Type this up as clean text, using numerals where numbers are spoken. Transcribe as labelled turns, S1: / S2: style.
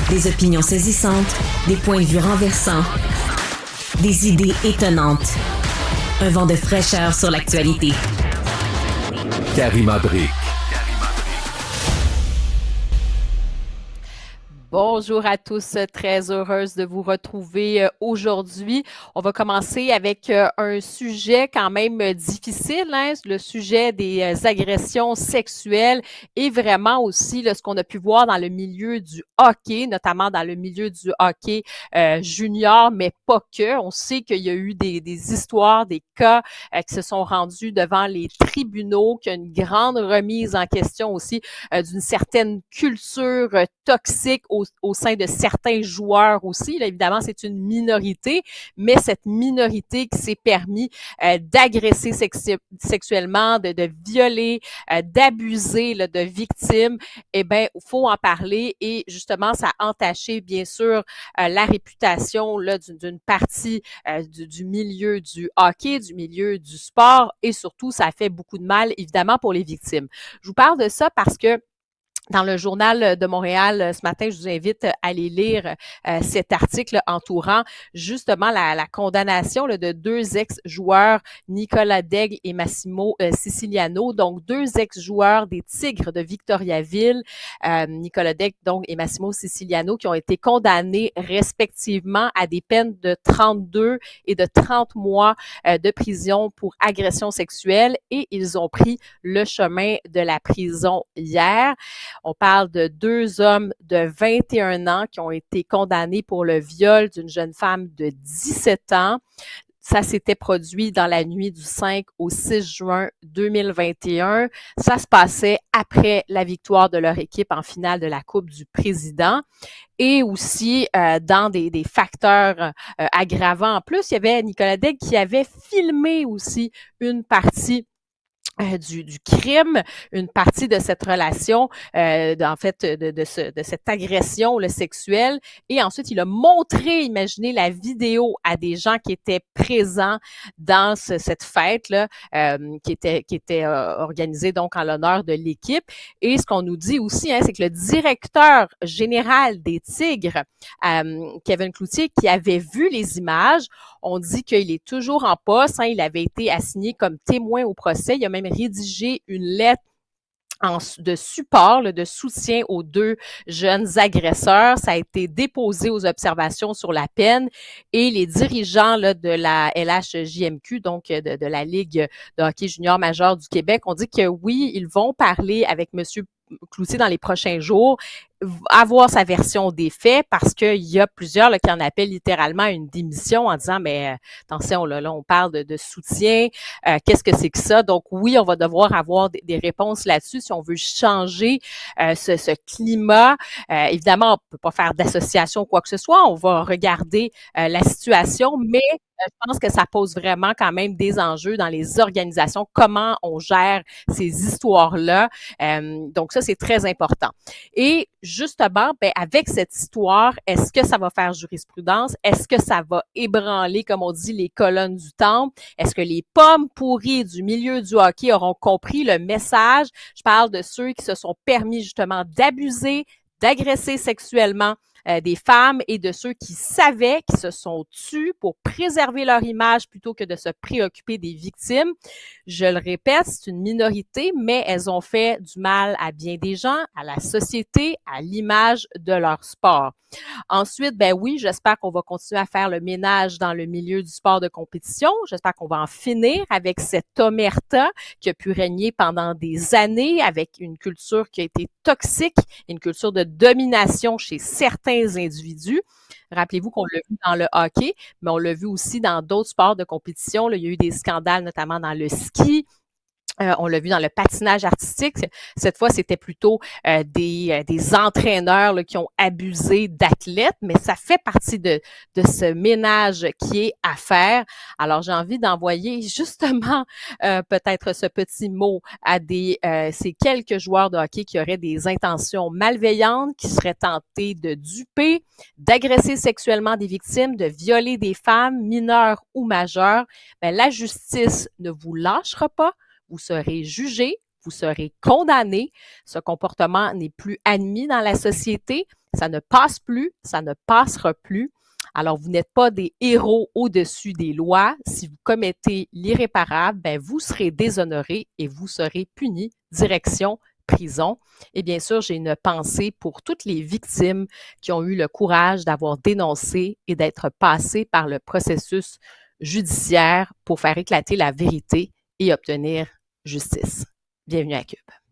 S1: Des opinions saisissantes, des points de vue renversants, des idées étonnantes. Un vent de fraîcheur sur l'actualité.
S2: Karima Brick.
S3: Bonjour à tous, très heureuse de vous retrouver aujourd'hui. On va commencer avec un sujet quand même difficile, le sujet des agressions sexuelles et vraiment aussi ce qu'on a pu voir dans le milieu du hockey, notamment dans le milieu du hockey junior, mais pas que. On sait qu'il y a eu des histoires, des cas qui se sont rendus devant les tribunaux, qu'il y a une grande remise en question aussi d'une certaine culture toxique au sein de certains joueurs aussi. Là, évidemment, c'est une minorité, mais cette minorité qui s'est permis d'agresser sexuellement, de violer, d'abuser de victimes, eh bien, il faut en parler et justement, ça a entaché, bien sûr, la réputation là, d'une partie du milieu du hockey, du milieu du sport et surtout, ça a fait beaucoup de mal, évidemment, pour les victimes. Je vous parle de ça parce que dans le Journal de Montréal, ce matin, je vous invite à aller lire cet article entourant justement la condamnation de deux ex-joueurs, Nicolas Daigle et Massimo Siciliano, donc deux ex-joueurs des Tigres de Victoriaville, Nicolas Daigle donc, et Massimo Siciliano, qui ont été condamnés respectivement à des peines de 32 et de 30 mois de prison pour agression sexuelle et ils ont pris le chemin de la prison hier. On parle de deux hommes de 21 ans qui ont été condamnés pour le viol d'une jeune femme de 17 ans. Ça s'était produit dans la nuit du 5 au 6 juin 2021. Ça se passait après la victoire de leur équipe en finale de la Coupe du Président. Et aussi, dans des facteurs aggravants en plus, il y avait Nicolas Daigle qui avait filmé aussi une partie du crime, une partie de cette relation, en fait, de cette agression sexuelle. Et ensuite, il a montré, imaginez la vidéo à des gens qui étaient présents dans cette fête-là, qui était organisée donc en l'honneur de l'équipe. Et ce qu'on nous dit aussi, c'est que le directeur général des Tigres, Kevin Cloutier, qui avait vu les images, on dit qu'il est toujours en poste. Il avait été assigné comme témoin au procès. Il a même rédigé une lettre de support, de soutien aux deux jeunes agresseurs. Ça a été déposé aux observations sur la peine et les dirigeants de la LHJMQ, donc de la Ligue de hockey junior majeur du Québec, ont dit que oui, ils vont parler avec monsieur Cloutier dans les prochains jours, avoir sa version des faits parce qu'il y a plusieurs qui en appellent littéralement à une démission en disant mais attention là on parle de soutien, qu'est-ce que c'est que ça? Donc oui, on va devoir avoir des réponses là-dessus si on veut changer ce climat. Évidemment, on peut pas faire d'association ou quoi que ce soit, on va regarder la situation, mais je pense que ça pose vraiment quand même des enjeux dans les organisations, comment on gère ces histoires-là. Donc ça, c'est très important. Et justement, avec cette histoire, est-ce que ça va faire jurisprudence? Est-ce que ça va ébranler, comme on dit, les colonnes du temple? Est-ce que les pommes pourries du milieu du hockey auront compris le message? Je parle de ceux qui se sont permis justement d'abuser, d'agresser sexuellement des femmes et de ceux qui savaient, qui se sont tus pour préserver leur image plutôt que de se préoccuper des victimes. Je le répète, c'est une minorité, mais elles ont fait du mal à bien des gens, à la société, à l'image de leur sport. Ensuite, oui, j'espère qu'on va continuer à faire le ménage dans le milieu du sport de compétition. J'espère qu'on va en finir avec cette omerta qui a pu régner pendant des années avec une culture qui a été toxique, une culture de domination chez certains individus. Rappelez-vous qu'on l'a vu dans le hockey, mais on l'a vu aussi dans d'autres sports de compétition. Là, il y a eu des scandales, notamment dans le ski. On l'a vu dans le patinage artistique. Cette fois, c'était plutôt des entraîneurs qui ont abusé d'athlètes, mais ça fait partie de ce ménage qui est à faire. Alors, j'ai envie d'envoyer justement peut-être ce petit mot à ces quelques joueurs de hockey qui auraient des intentions malveillantes, qui seraient tentés de duper, d'agresser sexuellement des victimes, de violer des femmes, mineures ou majeures. La justice ne vous lâchera pas. Vous serez jugé, vous serez condamné. Ce comportement n'est plus admis dans la société. Ça ne passe plus, ça ne passera plus. Alors, vous n'êtes pas des héros au-dessus des lois. Si vous commettez l'irréparable, ben, vous serez déshonoré et vous serez puni. Direction prison. Et bien sûr, j'ai une pensée pour toutes les victimes qui ont eu le courage d'avoir dénoncé et d'être passées par le processus judiciaire pour faire éclater la vérité et obtenir justice. Bienvenue à Cube.